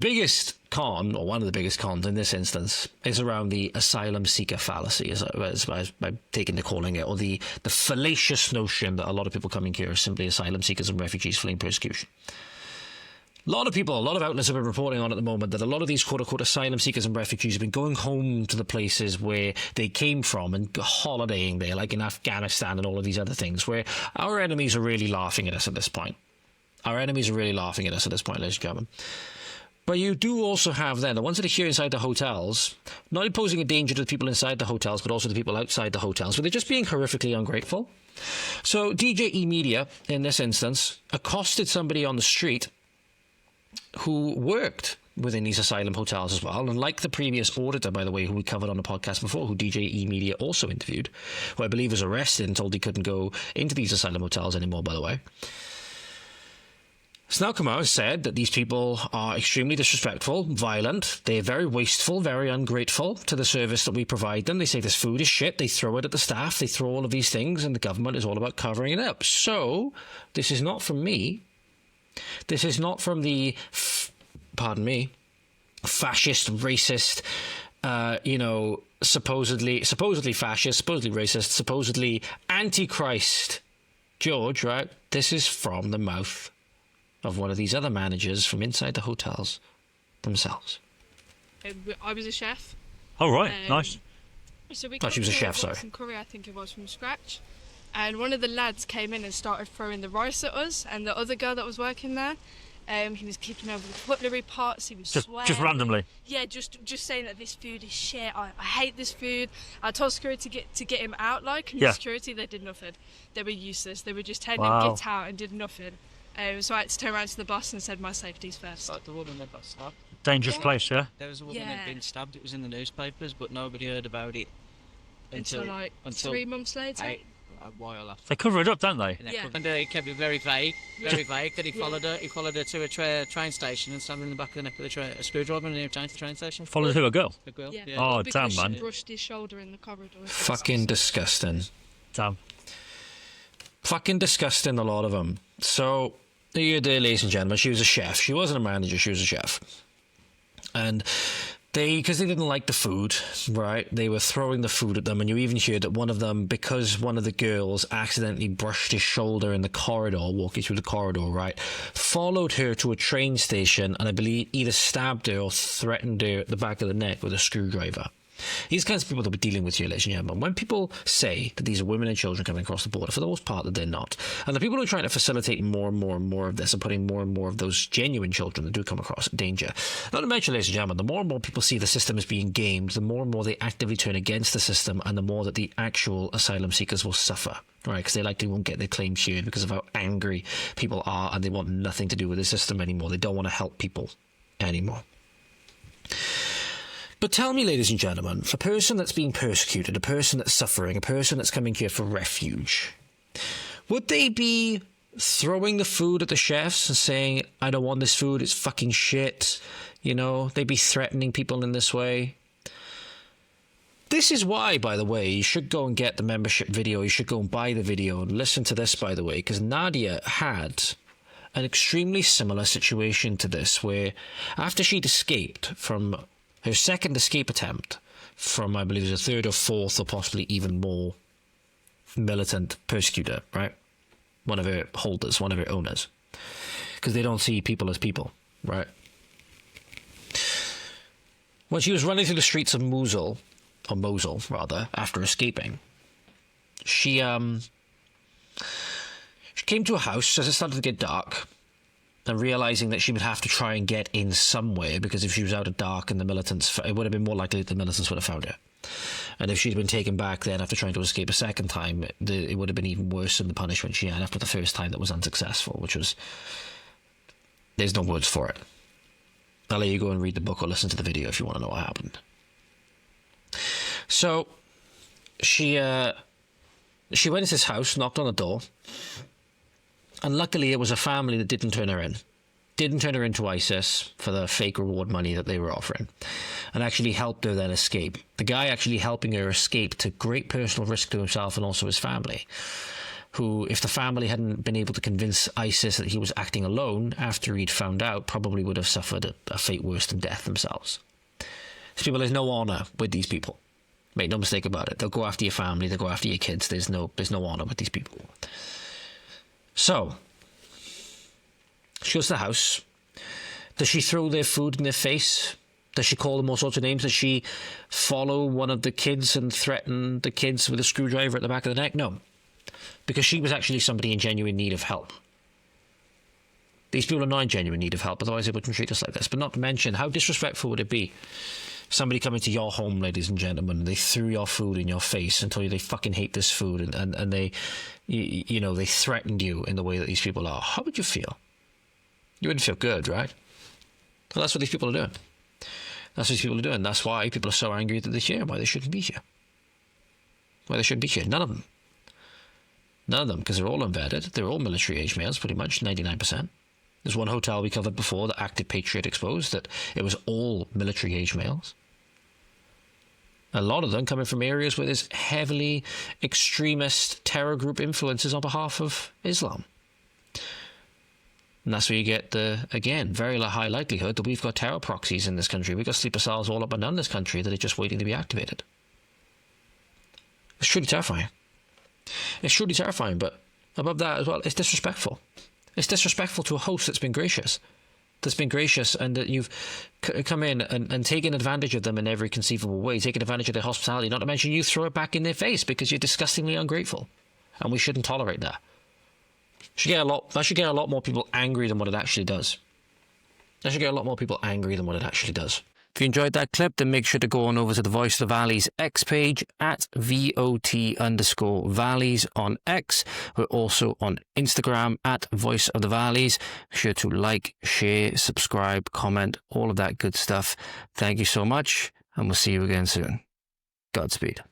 biggest con, or one of the biggest cons in this instance, is around the asylum seeker fallacy, as I'm taking to calling it, or the fallacious notion that a lot of people coming here are simply asylum seekers and refugees fleeing persecution. A lot of people, a lot of outlets have been reporting on at the moment that a lot of these quote-unquote asylum seekers and refugees have been going home to the places where they came from and holidaying there, like in Afghanistan and all of these other things, where our enemies are really laughing at us at this point. Our enemies are really laughing at us at this point, ladies and gentlemen. But you do also have then the ones that are here inside the hotels, not only posing a danger to the people inside the hotels, but also the people outside the hotels, but they're just being horrifically ungrateful. So DJE Media, in this instance, accosted somebody on the street who worked within these asylum hotels as well. And like the previous auditor, by the way, who we covered on the podcast before, who DJE Media also interviewed, who I believe was arrested and told he couldn't go into these asylum hotels anymore, by the way. It's now come out and said that these people are extremely disrespectful, violent. They're very wasteful, very ungrateful to the service that we provide them. They say this food is shit. They throw it at the staff. They throw all of these things, and the government is all about covering it up. So this is not from me. This is not from the, pardon me, fascist, racist, supposedly fascist, supposedly racist, supposedly antichrist George, right? This is from the mouth of one of these other managers from inside the hotels themselves. I was a chef. Oh, right. Nice. So we she was a chef, sorry. Some curry, I think it was, from scratch. And one of the lads came in and started throwing the rice at us, and the other girl that was working there, he was kicking over the cutlery pots, he was swearing. Just randomly? Yeah, just saying that this food is shit, I hate this food. I told security to get him out, and security, they did nothing. They were useless. They were just telling him get out and did nothing. So I had to turn around to the boss and said my safety's first. Like the woman that got stabbed. Dangerous place, yeah? There was a woman that had been stabbed. It was in the newspapers, but nobody heard about it until 3 months later. A while after. They cover it up, don't they? Yeah. And he kept it very vague, that he followed her. He followed her to a train station and stabbed her in the back of the neck with a screwdriver and near to the train station. Followed who, a girl? A girl. Yeah. Oh, because damn, man. She brushed his shoulder in the corridor. Fucking disgusting. Damn. Fucking disgusting, a lot of them. So, there, ladies and gentlemen, she was a chef. She wasn't a manager, she was a chef. And because they didn't like the food, right, they were throwing the food at them. And you even hear that one of them, because one of the girls accidentally brushed his shoulder in the corridor, walking through the corridor, right, followed her to a train station and I believe either stabbed her or threatened her at the back of the neck with a screwdriver. These kinds of people that we're dealing with here, ladies and gentlemen, when people say that these are women and children coming across the border, for the most part that they're not. And the people who are trying to facilitate more and more and more of this and putting more and more of those genuine children that do come across danger. Not to mention, ladies and gentlemen, the more and more people see the system as being gamed, the more and more they actively turn against the system, and the more that the actual asylum seekers will suffer. Right, because they likely won't get their claims heard because of how angry people are, and they want nothing to do with the system anymore. They don't want to help people anymore. But tell me, ladies and gentlemen, a person that's being persecuted, a person that's suffering, a person that's coming here for refuge, would they be throwing the food at the chefs and saying, I don't want this food, it's fucking shit? You know, they'd be threatening people in this way. This is why, by the way, you should go and get the membership video. You should go and buy the video and listen to this, by the way, because Nadia had an extremely similar situation to this, where after she'd escaped from her second escape attempt from, I believe it was a third or fourth or possibly even more militant persecutor, right? One of her holders, one of her owners. Because they don't see people as people, right? When she was running through the streets of Mosul, after escaping, she came to a house as it started to get dark, and realizing that she would have to try and get in somewhere, because if she was out of dark and the militants, it would have been more likely that the militants would have found her. And if she'd been taken back then after trying to escape a second time, it would have been even worse than the punishment she had after the first time that was unsuccessful, which was, there's no words for it. I'll let you go and read the book or listen to the video if you want to know what happened. So she went into this house, knocked on the door, and luckily it was a family that didn't turn her in. Didn't turn her into ISIS for the fake reward money that they were offering, and actually helped her then escape. The guy actually helping her escape took great personal risk to himself and also his family. who, if the family hadn't been able to convince ISIS that he was acting alone after he'd found out, probably would have suffered a fate worse than death themselves. These people, there's no honour with these people. Make no mistake about it. They'll go after your family, they'll go after your kids. There's no honour with these people. So, she goes to the house. Does she throw their food in their face? Does she call them all sorts of names? Does she follow one of the kids and threaten the kids with a screwdriver at the back of the neck? No. Because she was actually somebody in genuine need of help. These people are not in genuine need of help, otherwise they wouldn't treat us like this. But not to mention, how disrespectful would it be? Somebody coming to your home, ladies and gentlemen, and they threw your food in your face and told you they fucking hate this food, and they, you know, they threatened you in the way that these people are. How would you feel? You wouldn't feel good, right? Well, that's what these people are doing. That's what these people are doing. That's why people are so angry that they're here, why they shouldn't be here. Why they shouldn't be here. None of them. None of them, because they're all embedded. They're all military-age males, pretty much, 99%. There's one hotel we covered before, the Active Patriot, exposed that it was all military-age males. A lot of them coming from areas where there's heavily extremist terror group influences on behalf of Islam. And that's where you get the, again, very high likelihood that we've got terror proxies in this country. We've got sleeper cells all up and down this country that are just waiting to be activated. It's truly terrifying. It's truly terrifying, but above that as well, it's disrespectful. It's disrespectful to a host that's been gracious. And that you've come in and taken advantage of them in every conceivable way, taken advantage of their hospitality, not to mention you throw it back in their face because you're disgustingly ungrateful. And we shouldn't tolerate that. That should get a lot more people angry than what it actually does. That should get a lot more people angry than what it actually does. If you enjoyed that clip, then make sure to go on over to the Voice of the Valleys X page at VOT_Valleys on X. We're also on Instagram at Voice of the Valleys. Make sure to like, share, subscribe, comment, all of that good stuff. Thank you so much, and we'll see you again soon. Godspeed.